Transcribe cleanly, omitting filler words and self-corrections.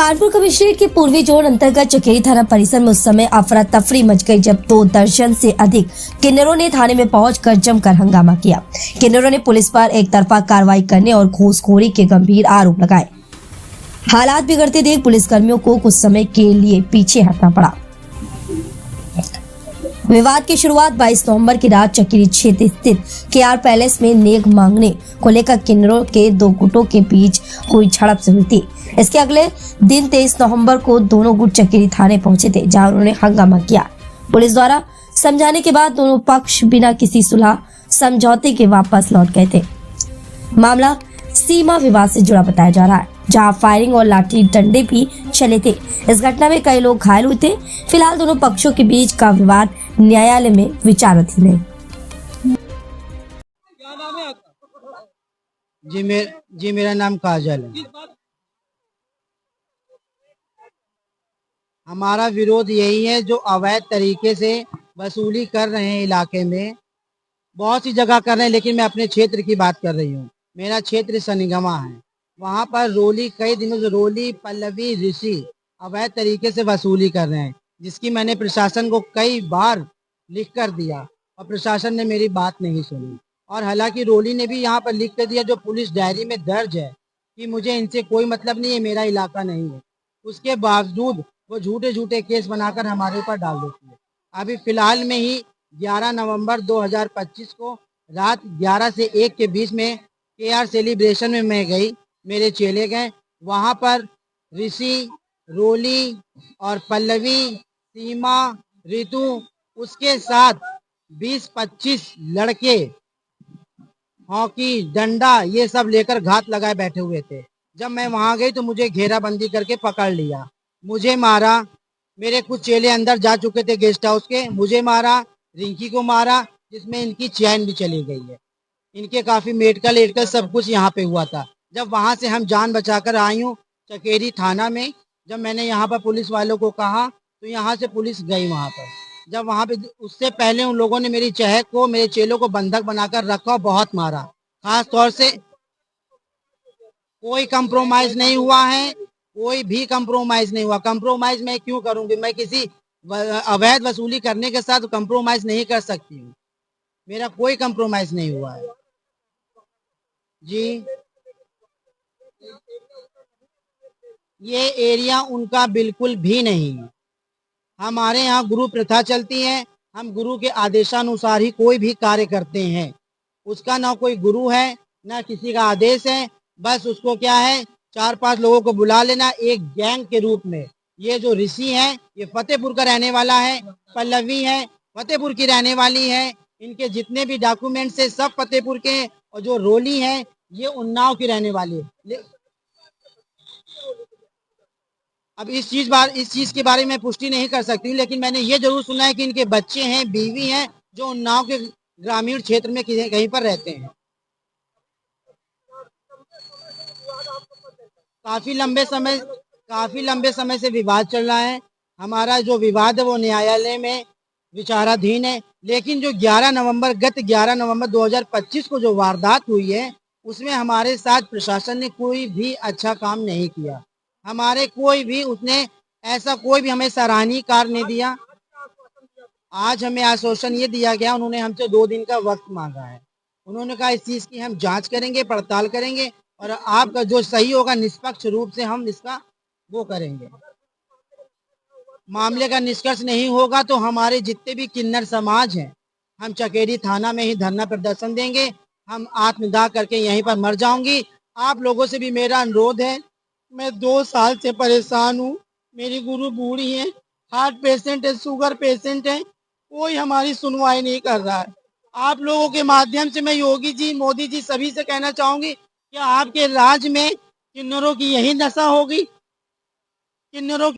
Kanpur commissionerate के पूर्वी zone अंतर्गत चकेरी थाना परिसर में उस समय अफरा तफरी मच गई जब 2 दर्जन से अधिक किन्नरों ने थाने में पहुंचकर जमकर हंगामा किया। किन्नरों ने पुलिस पर एक तरफा कार्रवाई करने और घूसखोरी के गंभीर आरोप लगाए। हालात बिगड़ते देख पुलिसकर्मियों को कुछ समय के लिए पीछे हटना पड़ा। विवाद की शुरुआत 22 नवंबर की रात चकेरी क्षेत्र स्थित केआर पैलेस में नेक मांगने को लेकर किन्नरों के 2 गुटों के बीच हुई झड़प से हुई थी। इसके अगले दिन 23 नवंबर को दोनों गुट चकेरी थाने पहुंचे थे, जहां उन्होंने हंगामा किया। पुलिस द्वारा समझाने के बाद दोनों पक्ष बिना किसी सुलह समझौते के वापस लौट गए थे। मामला सीमा विवाद से जुड़ा बताया जा रहा है, जहां फायरिंग और लाठी डंडे भी चले थे। इस घटना में कई लोग घायल हुए थे। फिलहाल दोनों पक्षों के बीच का विवाद न्यायालय में विचाराधीन है। जी मेरा नाम काजल है। हमारा विरोध यही है, जो अवैध तरीके से वसूली कर रहे हैं इलाके में, बहुत सी जगह कर रहे हैं, लेकिन मैं अपने क्षेत्र की बात कर रही हूँ। मेरा क्षेत्र सनिगमा है। वहाँ पर रोली कई दिनों से रोली पल्लवी ऋषि अवैध तरीके से वसूली कर रहे हैं, जिसकी मैंने प्रशासन को कई बार लिख कर दिया और प्रशासन ने मेरी बात नहीं सुनी। और हालांकि रोली ने भी यहाँ पर लिख कर दिया, जो पुलिस डायरी में दर्ज है, कि मुझे इनसे कोई मतलब नहीं है, मेरा इलाका नहीं है। उसके बावजूद वो झूठे झूठे केस बनाकर हमारे ऊपर डाल देती है। अभी फिलहाल में ही 11 नवंबर 2025 को रात 11 से 1 के बीच में केआर सेलिब्रेशन में मैं गई, मेरे चेले गए। वहाँ पर ऋषि, रोली और पल्लवी, सीमा, ऋतु, उसके साथ 20-25 लड़के हॉकी, डंडा ये सब लेकर घात लगाए बैठे हुए थे। जब मैं वहां गई तो मुझे घेराबंदी करके पकड़ लिया, मुझे मारा। मेरे कुछ चेले अंदर जा चुके थे गेस्ट हाउस के, मुझे मारा, रिंकी को मारा, जिसमें इनकी चैन भी चली गई है। इनके काफी मेडिकल सब कुछ यहाँ पे हुआ था। जब वहां से हम जान बचाकर आई हूँ चकेरी थाना में, जब मैंने यहाँ पर पुलिस वालों को कहा तो यहाँ से पुलिस गई वहां पर। जब वहां पे उससे पहले उन लोगों ने मेरी चहक को, मेरे चेलों को बंधक बनाकर रखा और बहुत मारा। खास तौर से कोई कंप्रोमाइज नहीं हुआ है, कोई भी कंप्रोमाइज नहीं हुआ। कंप्रोमाइज मैं क्यों करूंगी? मैं किसी अवैध वसूली करने के साथ कंप्रोमाइज नहीं कर सकती हूँ। मेरा कोई कंप्रोमाइज नहीं हुआ है। जी, ये एरिया उनका बिल्कुल भी नहीं है। हमारे यहाँ गुरु प्रथा चलती है, हम गुरु के आदेशानुसार ही कोई भी कार्य करते हैं। उसका ना कोई गुरु है, ना किसी का आदेश है। बस उसको क्या है, 4-5 लोगों को बुला लेना एक गैंग के रूप में। ये जो ऋषि है, ये फतेहपुर का रहने वाला है। पल्लवी है, फतेहपुर की रहने वाली है। इनके जितने भी डॉक्यूमेंट्स है सब फतेहपुर के हैं। और जो रोली है, ये उन्नाव की रहने वाली है। अब इस चीज के बारे में पुष्टि नहीं कर सकती, लेकिन मैंने ये जरूर सुना है कि इनके बच्चे हैं, बीवी हैं, जो उन्नाव के ग्रामीण क्षेत्र में कहीं पर रहते हैं। काफी लंबे समय से विवाद चल रहा है। हमारा जो विवाद है वो न्यायालय में विचाराधीन है। लेकिन जो 11 नवंबर 2025 को जो वारदात हुई है, उसमें हमारे साथ प्रशासन ने कोई भी अच्छा काम नहीं किया। हमारे कोई भी उसने ऐसा कोई भी हमें सराहनीय कार्य नहीं दिया। आज हमें आश्वासन ये दिया गया, उन्होंने हमसे 2 दिन का वक्त मांगा है। उन्होंने कहा इस चीज की हम जांच करेंगे, पड़ताल करेंगे, और आपका जो सही होगा निष्पक्ष रूप से हम इसका वो करेंगे। मामले का निष्कर्ष नहीं होगा तो हमारे जितने भी किन्नर समाज हैं, हम चकेरी थाना में ही धरना प्रदर्शन देंगे। हम आत्मदाह करके यहीं पर मर जाऊंगी। आप लोगों से भी मेरा अनुरोध है, मैं 2 साल से परेशान हूँ। मेरी गुरु बूढ़ी है, हार्ट पेशेंट है, शुगर पेशेंट है, कोई हमारी सुनवाई नहीं कर रहा है। आप लोगों के माध्यम से मैं योगी जी, मोदी जी सभी से कहना चाहूंगी, क्या आपके राज्य में किन्नरों की यही दशा होगी? किन्नरों